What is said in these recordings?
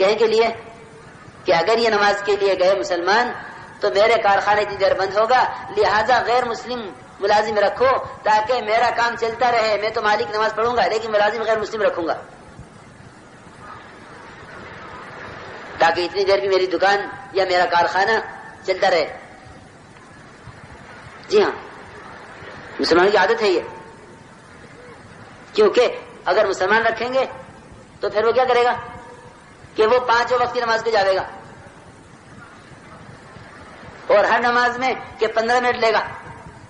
کہنے کے لیے کہ اگر یہ نماز کے لیے گئے مسلمان تو میرے کارخانے کی دیر بند ہوگا، لہذا غیر مسلم ملازم رکھو تاکہ میرا کام چلتا رہے. میں تو مالک نماز پڑھوں گا لیکن ملازم غیر مسلم رکھوں گا تاکہ اتنی دیر بھی میری دکان یا میرا کارخانہ چلتا رہے. جی ہاں، مسلمانوں کی عادت ہے یہ، کیونکہ اگر مسلمان رکھیں گے تو پھر وہ کیا کرے گا کہ وہ 5 وقت کی نماز کو جاوے گا اور ہر نماز میں کہ 15 منٹ لے گا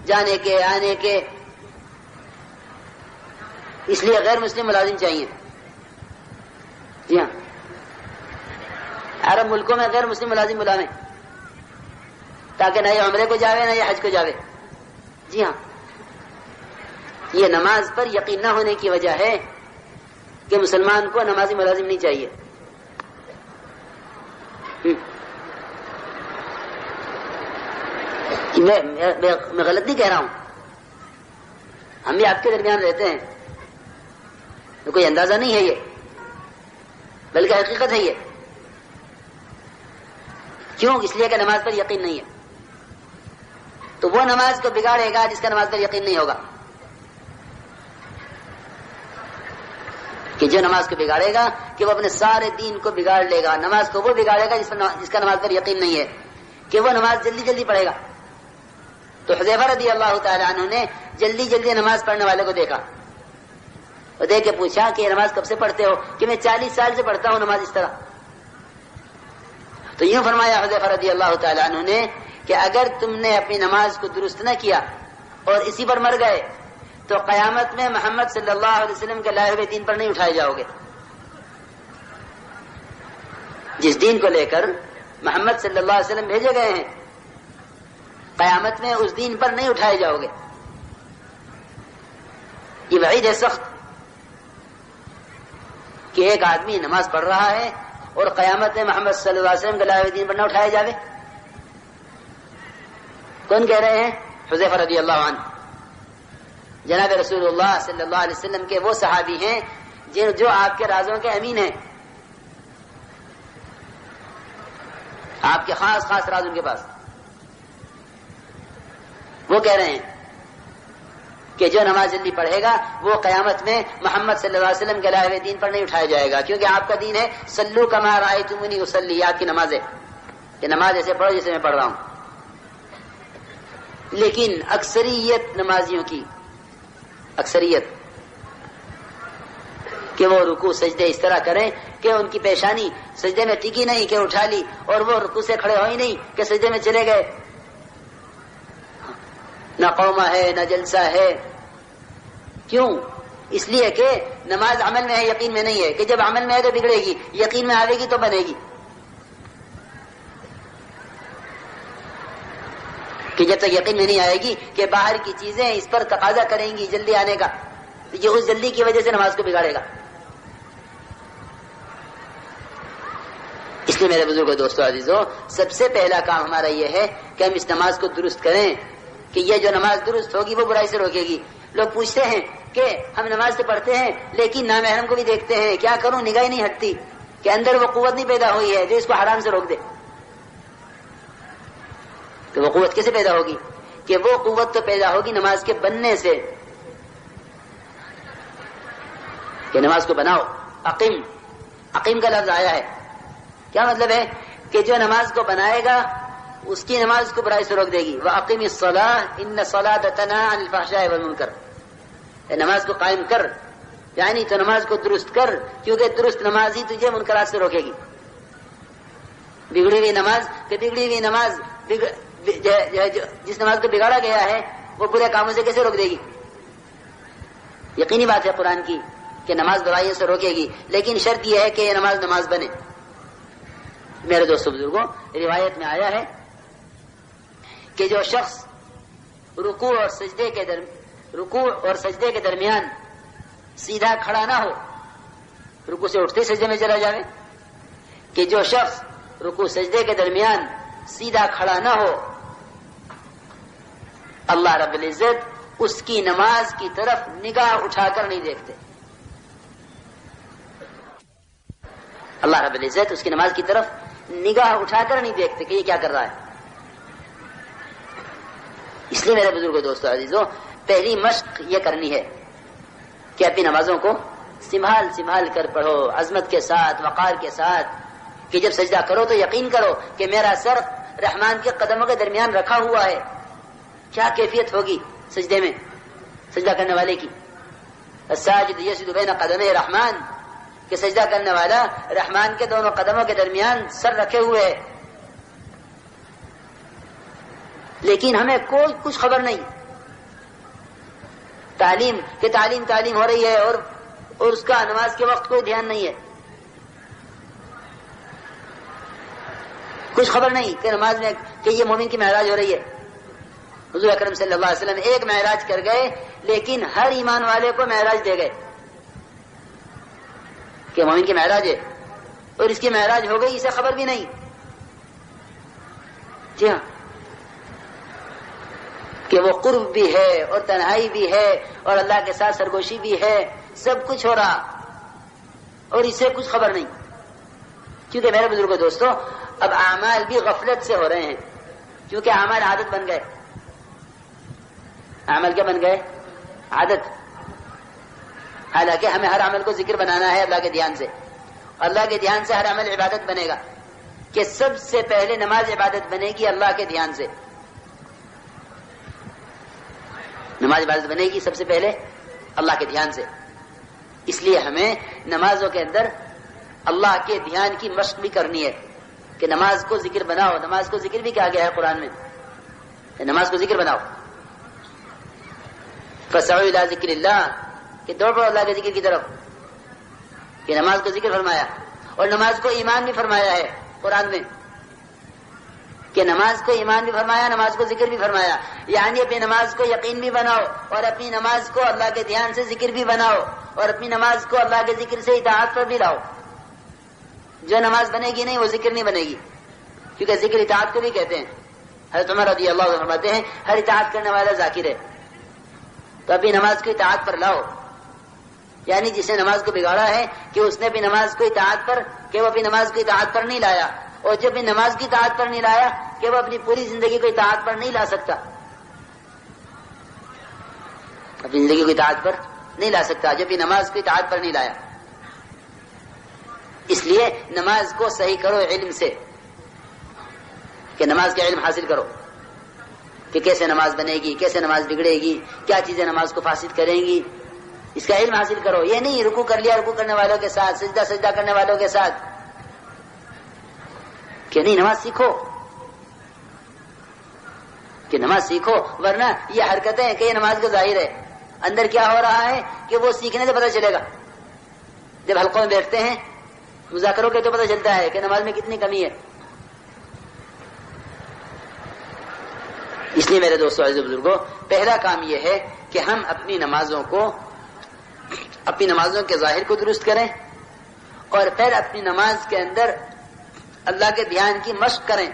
جانے کے آنے کے. اس لیے غیر مسلم ملازم چاہیے. جی ہاں، عرب ملکوں میں غیر مسلم ملازم بلاویں تاکہ نہ یہ عمرے کو جاوے نہ یہ حج کو جاوے. جی ہاں، یہ نماز پر یقین نہ ہونے کی وجہ ہے کہ مسلمان کو نمازی ملازم نہیں چاہیے. میں غلط نہیں کہہ رہا ہوں، ہم بھی آپ کے درمیان رہتے ہیں، کوئی اندازہ نہیں ہے یہ، بلکہ حقیقت ہے یہ. کیوں؟ اس لیے کہ نماز پر یقین نہیں ہے. تو وہ نماز کو بگاڑے گا جس کا نماز پر یقین نہیں ہوگا، کہ جو نماز کو بگاڑے گا کہ وہ اپنے سارے دین کو بگاڑ لے گا. نماز کو وہ بگاڑے گا جس کا نماز پر یقین نہیں ہے، کہ وہ نماز جلدی جلدی پڑھے گا. تو حذیفہ رضی اللہ تعالی عنہ نے جلدی جلدی نماز پڑھنے والے کو دیکھا اور دیکھ کے پوچھا کہ یہ نماز کب سے پڑھتے ہو؟ کہ میں 40 سال سے پڑھتا ہوں نماز اس طرح. تو یوں فرمایا حذیفہ رضی اللہ تعالی عنہ نے کہ اگر تم نے اپنی نماز کو درست نہ کیا اور اسی پر مر گئے تو قیامت میں محمد صلی اللہ علیہ وسلم کے لائے ہوئے دین پر نہیں اٹھائے جاؤ گے. جس دین کو لے کر محمد صلی اللہ علیہ وسلم بھیجے گئے ہیں، قیامت میں اس دین پر نہیں اٹھائے جاؤ گے. یہ وعید ہے سخت کہ ایک آدمی نماز پڑھ رہا ہے اور قیامت میں محمد صلی اللہ علیہ وسلم کے لائے ہوئے دین پر نہ اٹھائے جاوے. کون کہہ رہے ہیں؟ حذیفہ رضی اللہ عنہ، جناب رسول اللہ صلی اللہ علیہ وسلم کے وہ صحابی ہیں جو آپ کے رازوں کے امین ہیں. آپ کے خاص خاص راز ان کے پاس. وہ کہہ رہے ہیں کہ جو نماز جلدی پڑھے گا وہ قیامت میں محمد صلی اللہ علیہ وسلم کے لائے ہوئے دین پر نہیں اٹھایا جائے گا، کیونکہ آپ کا دین ہے صلو کما رأیتمونی اصلی. آپ کی نماز ہے کہ نماز ایسے پڑھو جیسے میں پڑھ رہا ہوں. لیکن اکثریت نمازیوں کی اکثریت کہ وہ رکوع سجدے اس طرح کریں کہ ان کی پیشانی سجدے میں ٹکی نہیں کہ اٹھا لی اور وہ رکوع سے کھڑے ہو ہی نہیں کہ سجدے میں چلے گئے. نہ قومہ ہے نہ جلسہ ہے. کیوں؟ اس لیے کہ نماز عمل میں ہے، یقین میں نہیں ہے. کہ جب عمل میں ہے تو بگڑے گی، یقین میں آئے گی تو بنے گی. کہ جب تک یقین میں نہیں آئے گی کہ باہر کی چیزیں اس پر تقاضا کریں گی جلدی آنے کا، یہ اس جلدی کی وجہ سے نماز کو بگاڑے گا. اس لیے میرے بزرگوں، دوستوں، عزیزوں، سب سے پہلا کام ہمارا یہ ہے کہ ہم اس نماز کو درست کریں کہ یہ جو نماز درست ہوگی وہ برائی سے روکے گی. لوگ پوچھتے ہیں کہ ہم نماز تو پڑھتے ہیں لیکن نامحرم کو بھی دیکھتے ہیں، کیا کروں؟ نگاہ نہیں ہٹتی کہ اندر وہ قوت نہیں پیدا ہوئی ہے جو اس کو حرام سے روک دے. تو وہ قوت کیسے پیدا ہوگی؟ کہ وہ قوت تو پیدا ہوگی نماز کے بننے سے، کہ نماز کو بناؤ. اقیم، اقیم کا لفظ آیا ہے، کیا مطلب ہے؟ کہ جو نماز کو بنائے گا اس کی نماز کو برائی سے روک دے گی. وَأَقِمِ الصَّلَاةَ إِنَّ الصَّلَاةَ تَنْهَىٰ عَنِ الْفَحْشَاءِ وَالْمُنكَرِ. نماز کو قائم کر، یعنی تو نماز کو درست کر، کیونکہ درست نماز ہی تجھے منکرات سے روکے گی. بگڑی ہوئی نماز کہ بگڑی ہوئی نماز جس نماز کو بگاڑا گیا ہے وہ برے کاموں سے کیسے روک دے گی؟ یقینی بات ہے قرآن کی کہ نماز برائیوں سے روکے گی، لیکن شرط یہ ہے کہ یہ نماز بنے. میرے دوستوں بزرگوں، روایت میں آیا ہے کہ جو شخص رکوع اور سجدے کے درمیان سیدھا کھڑا نہ ہو، رکوع سے اٹھتے سجدے میں چلا جائے، کہ جو شخص رکوع سجدے کے درمیان سیدھا کھڑا نہ ہو، اللہ رب العزت اس کی نماز کی طرف نگاہ اٹھا کر نہیں دیکھتے. اللہ رب العزت اس کی نماز کی طرف نگاہ اٹھا کر نہیں دیکھتے کہ یہ کیا کر رہا ہے. اس لیے میرے بزرگوں دوستوں عزیزوں پہلی مشق یہ کرنی ہے کہ اپنی نمازوں کو سنبھال کر پڑھو، عظمت کے ساتھ، وقار کے ساتھ، کہ جب سجدہ کرو تو یقین کرو کہ میرا سر رحمان کے قدموں کے درمیان رکھا ہوا ہے. کیا کیفیت ہوگی سجدے میں سجدہ کرنے والے کی. الساجد یسجد بین قدمے رحمان، کہ سجدہ کرنے والا رحمان کے دونوں قدموں کے درمیان سر رکھے ہوئے ہے. لیکن ہمیں کوئی کچھ خبر نہیں. تعلیم ہو رہی ہے اور اس کا نماز کے وقت کوئی دھیان نہیں ہے. کچھ خبر نہیں کہ نماز میں کہ یہ مومن کی معراج ہو رہی ہے. حضور اکرم صلی اللہ علیہ وسلم ایک معراج کر گئے لیکن ہر ایمان والے کو معراج دے گئے کہ مومن کی معراج ہے اور اس کی معراج ہو گئی، اسے خبر بھی نہیں. جی ہاں، کہ وہ قرب بھی ہے اور تنہائی بھی ہے اور اللہ کے ساتھ سرگوشی بھی ہے، سب کچھ ہو رہا اور اسے کچھ خبر نہیں. کیونکہ میرے بزرگوں دوستوں اب اعمال بھی غفلت سے ہو رہے ہیں، کیونکہ اعمال عادت بن گئے. عمل کیا بن گئے؟ عادت. حالانکہ ہمیں ہر عمل کو ذکر بنانا ہے اللہ کے دھیان سے. اللہ کے دھیان سے ہر عمل عبادت بنے گا، کہ سب سے پہلے نماز عبادت بنے گی اللہ کے دھیان سے. نماز عبادت بنے گی سب سے پہلے اللہ کے دھیان سے. اس لیے ہمیں نمازوں کے اندر اللہ کے دھیان کی مشق بھی کرنی ہے کہ نماز کو ذکر بناؤ. نماز کو ذکر بھی کہا گیا ہے قرآن میں، نماز کو ذکر بناؤ. فَسَعُوا إِلَىٰ ذِكْرِ اللَّهِ، کہ دوڑ پڑو اللہ کے ذکر کی طرف. کہ نماز کو ذکر فرمایا اور نماز کو ایمان بھی فرمایا ہے قرآن میں، کہ نماز کو ایمان بھی فرمایا، نماز کو ذکر بھی فرمایا. یعنی اپنی نماز کو یقین بھی بناؤ اور اپنی نماز کو اللہ کے دھیان سے ذکر بھی بناؤ اور اپنی نماز کو اللہ کے ذکر سے اطاعت پر بھی لاؤ. جو نماز بنے گی نہیں وہ ذکر نہیں بنے گی، کیونکہ ذکر اطاعت کو بھی کہتے ہیں. حضرت عمر رضی اللہ عنہ فرماتے ہیں ہر اطاعت کرنے والا ذاکر ہے. تو اپنی نماز کو اطاعت پر لاؤ. یعنی جس نے نماز کو بگاڑا ہے کہ اس نے بھی نماز کو اطاعت پر، کہ وہ اپنی نماز کو اطاعت پر نہیں لایا، اور جب بھی نماز کی اطاعت پر نہیں لایا کہ وہ اپنی پوری زندگی کو اطاعت پر نہیں لا سکتا. اپنی زندگی کو اطاعت پر نہیں لا سکتا جب بھی نماز کو اطاعت پر نہیں لایا. اس لیے نماز کو صحیح کرو علم سے، کہ نماز کا علم حاصل کرو کہ کیسے نماز بنے گی، کیسے نماز بگڑے گی، کیا چیزیں نماز کو فاسد کریں گی. اس کا علم حاصل کرو. یہ نہیں رکوع کر لیا رکوع کرنے والوں کے ساتھ، سجدہ کرنے والوں کے ساتھ، کہ نہیں نماز سیکھو، کہ نماز سیکھو. ورنہ یہ حرکتیں ہیں کہ یہ نماز کا ظاہر ہے، اندر کیا ہو رہا ہے کہ وہ سیکھنے سے پتہ چلے گا. جب حلقوں میں بیٹھتے ہیں مذاکروں کے تو پتہ چلتا ہے کہ نماز میں کتنی کمی ہے. اس لیے میرے دوستو عزیز بزرگوں پہلا کام یہ ہے کہ ہم اپنی نمازوں کے ظاہر کو درست کریں اور پھر اپنی نماز کے اندر اللہ کے دھیان کی مشق کریں.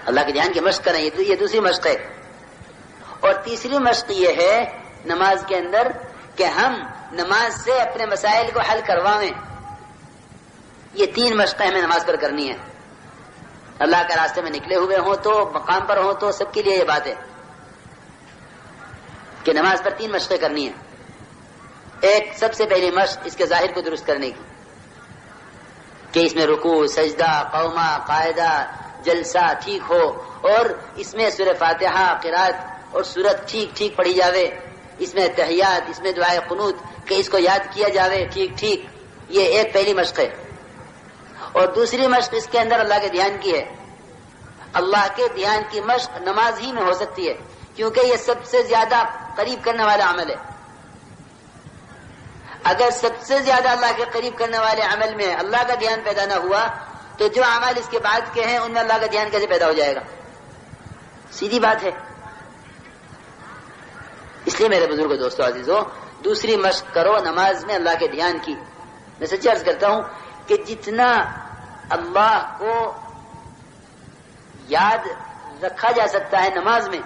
اللہ کے دھیان کی مشق کریں، یہ دوسری مشق ہے. اور تیسری مشق یہ ہے نماز کے اندر کہ ہم نماز سے اپنے مسائل کو حل کروائیں. یہ 3 مشقیں ہمیں نماز پر کرنی ہے. اللہ کے راستے میں نکلے ہوئے ہوں تو، مقام پر ہوں تو، سب کے لیے یہ بات ہے کہ نماز پر 3 مشقیں کرنی ہیں. ایک سب سے پہلی مشق اس کے ظاہر کو درست کرنے کی، کہ اس میں رکوع، سجدہ، قومہ، قاعدہ، جلسہ ٹھیک ہو، اور اس میں سورہ فاتحہ، قرات اور سورت ٹھیک پڑھی جاوے. اس میں تحیات، اس میں دعائے قنوت، کہ اس کو یاد کیا جاوے ٹھیک. یہ ایک پہلی مشق ہے. اور دوسری مشق اس کے اندر اللہ کے دھیان کی ہے. اللہ کے دھیان کی مشق نماز ہی میں ہو سکتی ہے، کیونکہ یہ سب سے زیادہ قریب کرنے والا عمل ہے. اگر سب سے زیادہ اللہ کے قریب کرنے والے عمل میں اللہ کا دھیان پیدا نہ ہوا تو جو عمل اس کے بعد کے ہیں ان میں اللہ کا دھیان کیسے پیدا ہو جائے گا؟ سیدھی بات ہے. اس لیے میرے بزرگ دوستو عزیزو دوسری مشق کرو نماز میں اللہ کے دھیان کی. میں سچی عرض کرتا ہوں کہ جتنا اللہ کو یاد رکھا جا سکتا ہے نماز میں،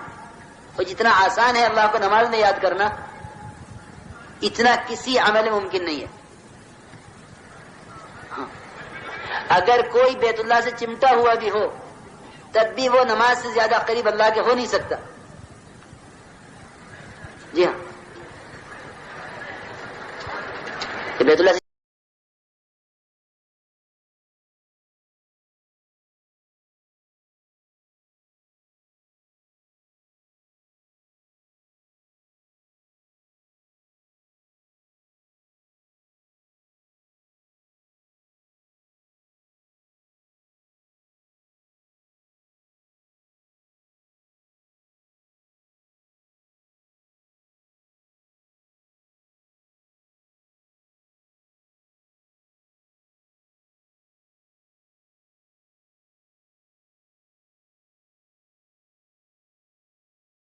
اور جتنا آسان ہے اللہ کو نماز میں یاد کرنا، اتنا کسی عمل میں ممکن نہیں ہے. ہاں اگر کوئی بیت اللہ سے چمٹا ہوا بھی ہو تب بھی وہ نماز سے زیادہ قریب اللہ کے ہو نہیں سکتا. جی ہاں بیت اللہ سے